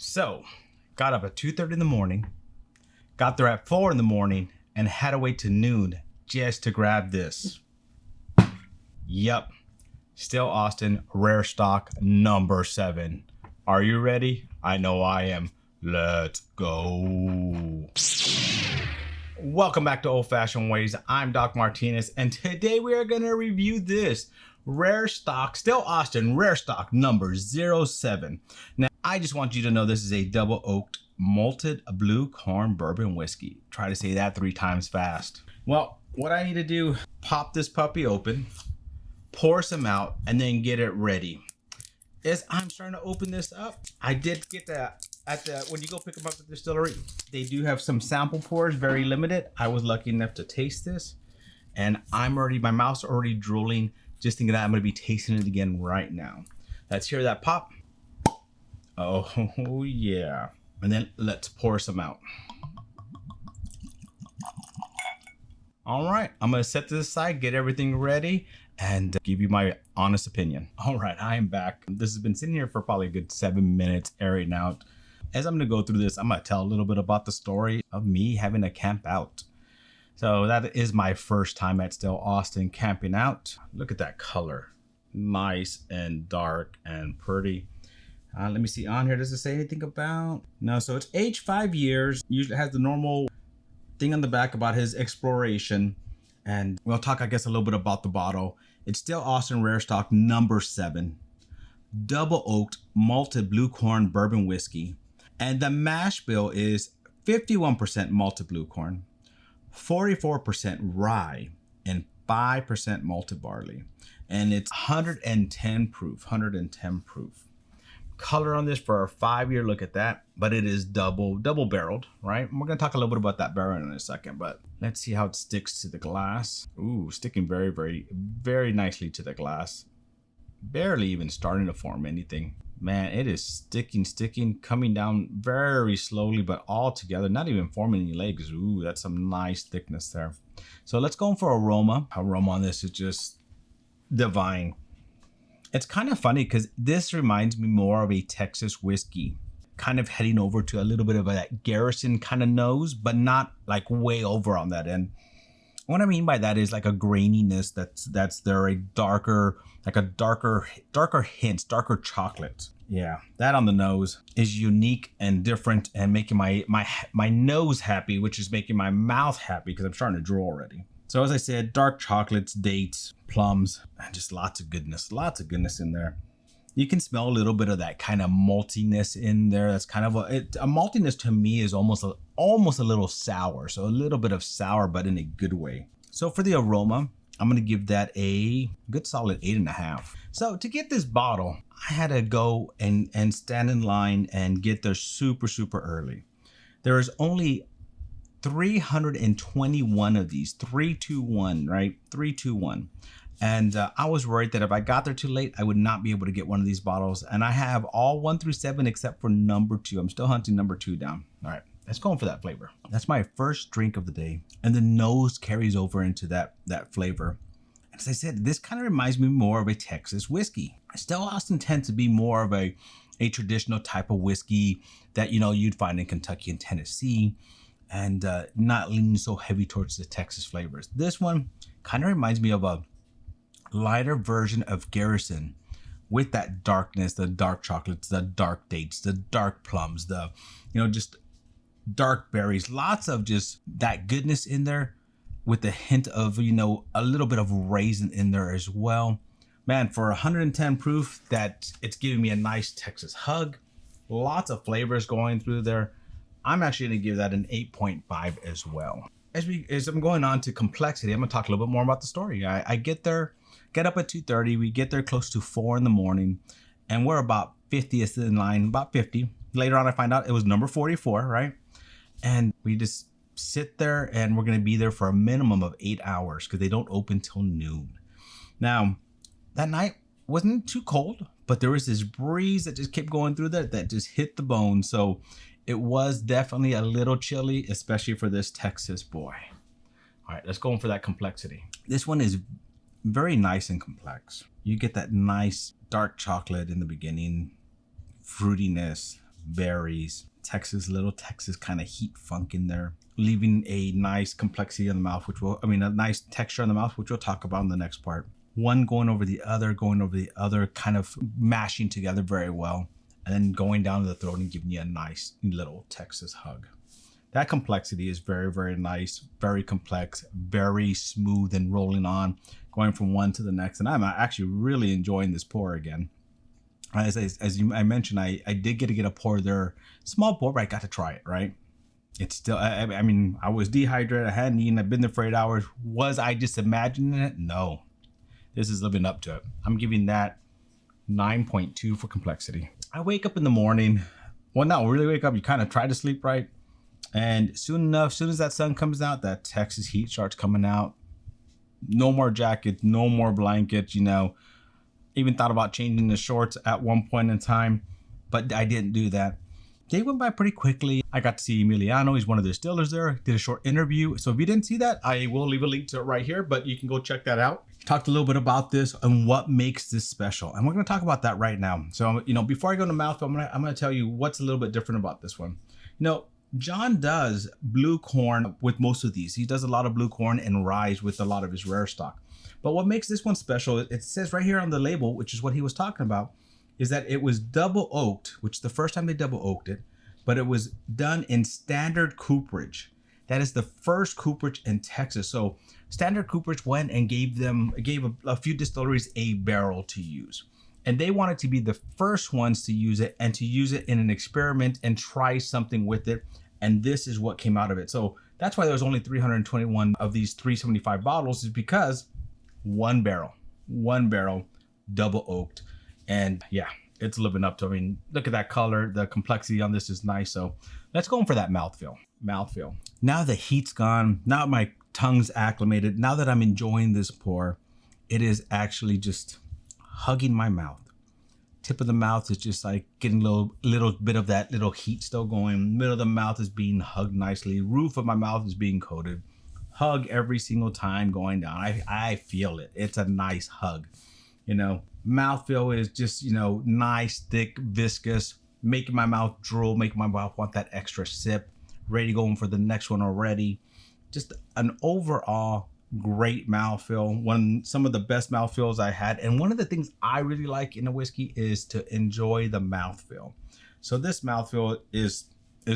So, got up at 2:30 in the morning, got there at 4 in the morning, and had to wait to noon just to grab this. Yup, still Austin, rare stock number 7. Are you ready? I know I am. Let's go. Welcome back to Old Fashioned Ways. I'm Doc Martinez, and today we are going to review this rare stock, still Austin, rare stock number 07. Now, I just want you to know this is a double oaked malted blue corn bourbon whiskey. Try to say that 3 times fast. Well, what I need to do, pop this puppy open, pour some out, and then get it ready. As I'm starting to open this up, I did get that when you go pick them up at the distillery, they do have some sample pours, very limited. I was lucky enough to taste this, and my mouth's already drooling just thinking that I'm going to be tasting it again right now. Let's hear that pop. Oh yeah. And then let's pour some out. All right, I'm going to set this aside, get everything ready, and give you my honest opinion. All right, I am back. This has been sitting here for probably a good 7 minutes, aerating out. As I'm going to go through this, I'm going to tell a little bit about the story of me having to camp out. So that is my first time at still Austin camping out. Look at that color. Nice and dark and pretty. Let me see on here. Does it say anything about? No, so it's aged 5 years. Usually has the normal thing on the back about his exploration. And we'll talk, I guess, a little bit about the bottle. It's still Austin Rare Stock number 7. Double oaked malted blue corn bourbon whiskey. And the mash bill is 51% malted blue corn, 44% rye, and 5% malted barley. And it's 110 proof. Color on this for a 5-year, look at that. But it is double barreled, right? And we're gonna talk a little bit about that barrel in a second, but let's see how it sticks to the glass. Ooh, sticking very, very, very nicely to the glass. Barely even starting to form anything. Man, it is sticking, coming down very slowly, but all together, not even forming any legs. Ooh, that's some nice thickness there. So let's go in for aroma. Aroma on this is just divine. It's kind of funny because this reminds me more of a Texas whiskey, kind of heading over to a little bit of that Garrison kind of nose, but not like way over on that end. What I mean by that is like a graininess that's there, a darker hints, darker chocolate. Yeah, that on the nose is unique and different and making my nose happy, which is making my mouth happy because I'm starting to drool already. So as I said, dark chocolates, dates, plums, and just lots of goodness in there. You can smell a little bit of that kind of maltiness in there. That's kind of a maltiness to me is almost a little sour. So a little bit of sour, but in a good way. So for the aroma, I'm going to give that a good solid 8.5. So to get this bottle, I had to go and stand in line and get there super early. There is only 321 of these, 321, right? 321. And I was worried that if I got there too late, I would not be able to get one of these bottles. And I have all 1 through 7 except for number 2. I'm still hunting number 2 down. All right, let's go in for that flavor. That's my first drink of the day. And the nose carries over into that flavor. As I said, this kind of reminds me more of a Texas whiskey. Still Austin tends to be more of a traditional type of whiskey that, you'd find in Kentucky and Tennessee, and not leaning so heavy towards the Texas flavors. This one kind of reminds me of a lighter version of Garrison with that darkness, the dark chocolates, the dark dates, the dark plums, the just dark berries, lots of just that goodness in there with a hint of a little bit of raisin in there as well. Man, for 110 proof, that it's giving me a nice Texas hug. Lots of flavors going through there. I'm actually going to give that an 8.5 as well. As I'm going on to complexity, I'm going to talk a little bit more about the story. I get up at 2:30. We get there close to 4 in the morning, and we're about 50th in line, about 50. Later on, I find out it was number 44, right? And we just sit there, and we're going to be there for a minimum of 8 hours because they don't open till noon. Now, that night wasn't too cold, but there was this breeze that just kept going through that just hit the bone. So it was definitely a little chilly, especially for this Texas boy. All right, let's go in for that complexity. This one is very nice and complex. You get that nice dark chocolate in the beginning, fruitiness, berries, little Texas kind of heat funk in there, leaving a nice complexity in the mouth, a nice texture in the mouth, which we'll talk about in the next part. One going over the other, kind of mashing together very well, and then going down to the throat and giving you a nice little Texas hug. That complexity is very, very nice, very complex, very smooth and rolling on, going from one to the next. And I'm actually really enjoying this pour again. I mentioned, I did get to get a pour there, small pour, but I got to try it, right? It's still, I was dehydrated, I hadn't eaten, I've been there for 8 hours. Was I just imagining it? No. This is living up to it. I'm giving that 9.2 for complexity. I wake up in the morning. Well, not really wake up. You kind of try to sleep, right? And soon as that sun comes out, that Texas heat starts coming out. No more jackets, no more blankets, Even thought about changing the shorts at one point in time, but I didn't do that. They went by pretty quickly. I got to see Emiliano. He's one of the distillers there. Did a short interview. So if you didn't see that, I will leave a link to it right here, but you can go check that out. Talked a little bit about this and what makes this special. And we're going to talk about that right now. So, before I go to mouthfeel, I'm going to tell you what's a little bit different about this one. John does blue corn with most of these. He does a lot of blue corn and rye with a lot of his rare stock. But what makes this one special, it says right here on the label, which is what he was talking about, is that it was double oaked, which is the first time they double oaked it, but it was done in standard cooperage. That is the first cooperage in Texas. So standard cooperage went and gave a few distilleries a barrel to use. And they wanted to be the first ones to use it and to use it in an experiment and try something with it. And this is what came out of it. So that's why there was only 321 of these 375 bottles, is because one barrel, double oaked. And yeah, it's living up to, look at that color. The complexity on this is nice. So let's go in for that mouthfeel. Now the heat's gone. Now my tongue's acclimated. Now that I'm enjoying this pour, it is actually just hugging my mouth. Tip of the mouth is just like getting a little bit of that little heat still going. Middle of the mouth is being hugged nicely. Roof of my mouth is being coated. Hug every single time going down. I feel it. It's a nice hug. Mouthfeel is just, nice, thick, viscous, making my mouth drool, making my mouth want that extra sip. Ready to go in for the next one already. Just an overall great mouthfeel. Some of the best mouthfeels I had. And one of the things I really like in a whiskey is to enjoy the mouthfeel. So this mouthfeel is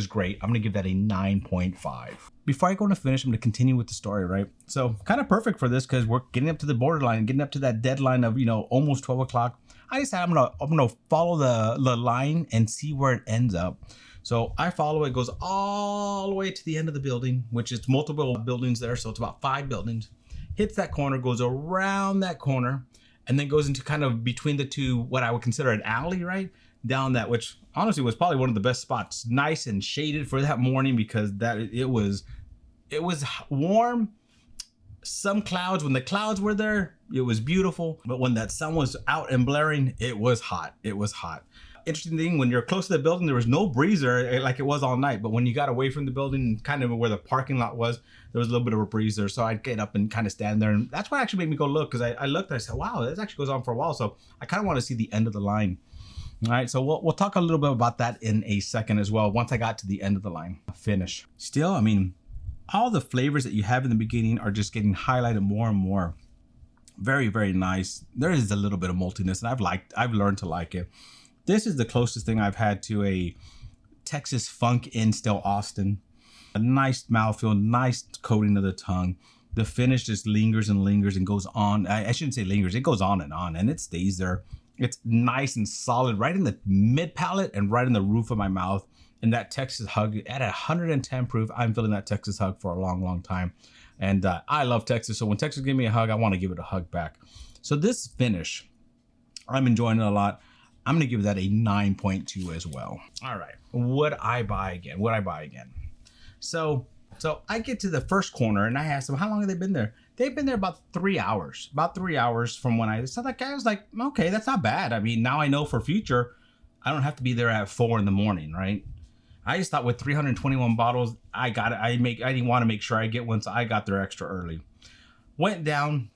great. I'm going to give that a 9.5. Before I go to finish, I'm going to continue with the story, right? So kind of perfect for this because we're getting up to the borderline, getting up to that deadline of, almost 12 o'clock. I decided I'm going to follow the line and see where it ends up. So I follow it, goes all the way to the end of the building, which is multiple buildings there. So it's about 5 buildings, hits that corner, goes around that corner, and then goes into kind of between the two, what I would consider an alley, right? Down that, which honestly was probably one of the best spots, nice and shaded for that morning because it was warm. Some clouds, when the clouds were there, it was beautiful. But when that sun was out and blaring, it was hot. Interesting thing, when you're close to the building, there was no breezer like it was all night. But when you got away from the building, kind of where the parking lot was, there was a little bit of a breeze there. So I'd get up and kind of stand there. And that's what actually made me go look, because I looked and I said, wow, this actually goes on for a while. So I kind of want to see the end of the line. All right, so we'll talk a little bit about that in a second as well, once I got to the end of the line. Finish. Still, all the flavors that you have in the beginning are just getting highlighted more and more. Very, very nice. There is a little bit of maltiness, and I've learned to like it. This is the closest thing I've had to a Texas funk in still Austin. A nice mouthfeel, nice coating of the tongue. The finish just lingers and lingers and goes on. I shouldn't say lingers. It goes on, and it stays there. It's nice and solid right in the mid palate and right in the roof of my mouth. And that Texas hug at 110 proof, I'm feeling that Texas hug for a long, long time. And I love Texas. So when Texas gives me a hug, I want to give it a hug back. So this finish, I'm enjoying it a lot. I'm going to give that a 9.2 as well. All right. Would I buy again? So I get to the first corner and I asked them, how long have they been there? They've been there about 3 hours. About 3 hours from when I saw that guy. I was like, okay, that's not bad. Now I know for future, I don't have to be there at 4 a.m, right? I just thought with 321 bottles, I got it. I didn't want to make sure I get one, so I got there extra early. Went down,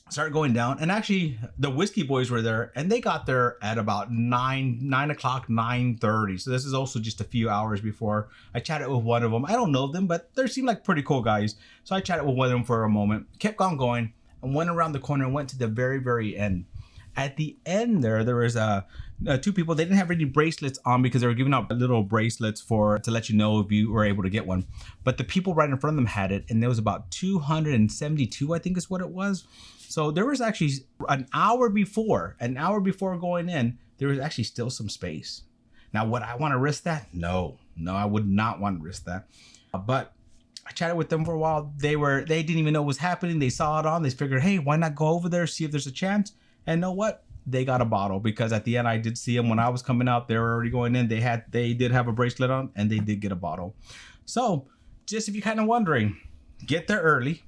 Started going down, and actually the whiskey boys were there, and they got there at about 9 o'clock, 9:30. So this is also just a few hours before. I chatted with one of them. I don't know them, but they seem like pretty cool guys. So I chatted with one of them for a moment, kept on going, and went around the corner and went to the very, very end. At the end there was two people. They didn't have any bracelets on because they were giving out little bracelets to let you know if you were able to get one. But the people right in front of them had it, and there was about 272, I think is what it was. So there was actually an hour before going in, there was actually still some space. Now, would I want to risk that? No, I would not want to risk that. But I chatted with them for a while. They didn't even know what was happening. They saw it on. They figured, hey, why not go over there, see if there's a chance? And know what? They got a bottle, because at the end I did see them when I was coming out. They were already going in. They did have a bracelet on, and they did get a bottle. So just if you're kind of wondering, get there early,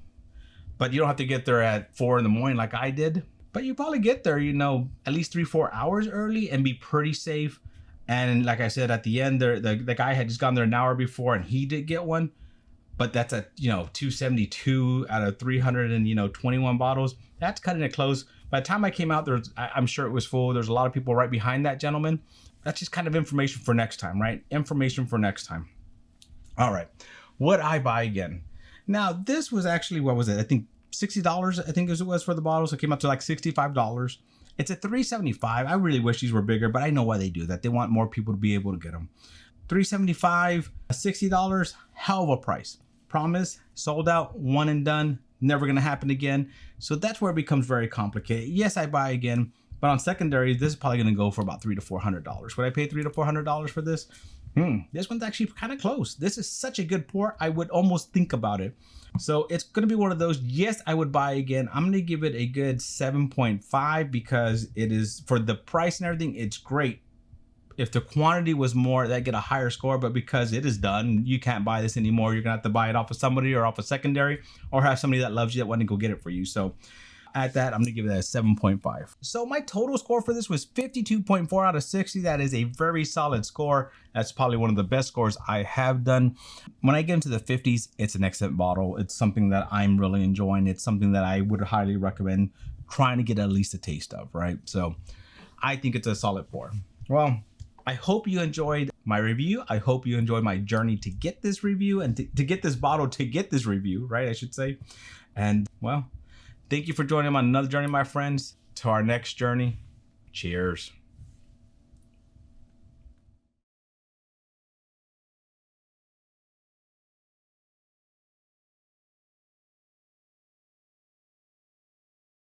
but you don't have to get there at 4 a.m. like I did. But you probably get there, at least 3-4 hours early and be pretty safe. And like I said, at the end, the guy had just gone there an hour before, and he did get one. But that's at 272 out of 321 bottles. That's cutting it close. By the time I came out, I'm sure it was full. There's a lot of people right behind that gentleman. That's just kind of information for next time, right? Information for next time. All right. Would I buy again? Now, this was actually, what was it? I think $60, I think it was for the bottle. So it came out to like $65. It's at $3.75. I really wish these were bigger, but I know why they do that. They want more people to be able to get them. $3.75, $60, hell of a price. Promise, sold out, one and done, never gonna happen again. So that's where it becomes very complicated. Yes, I buy again, but on secondary, this is probably gonna go for about $300 to $400. Would I pay $300 to $400 for this? This one's actually kind of close. This is such a good pour, I would almost think about it. So it's gonna be one of those, yes, I would buy again. I'm gonna give it a good 7.5 because it is, for the price and everything, it's great. If the quantity was more, that'd get a higher score, but because it is done, you can't buy this anymore. You're gonna have to buy it off of somebody or off a secondary, or have somebody that loves you that want to go get it for you. So at that, I'm gonna give it a 7.5. So my total score for this was 52.4 out of 60. That is a very solid score. That's probably one of the best scores I have done. When I get into the 50s, it's an excellent bottle. It's something that I'm really enjoying. It's something that I would highly recommend trying to get at least a taste of, right? So I think it's a solid pour. Well, I hope you enjoyed my review. I hope you enjoyed my journey to get this review and to get this bottle, to get this review, right? I should say. And well, thank you for joining me on another journey, my friends. To our next journey, cheers.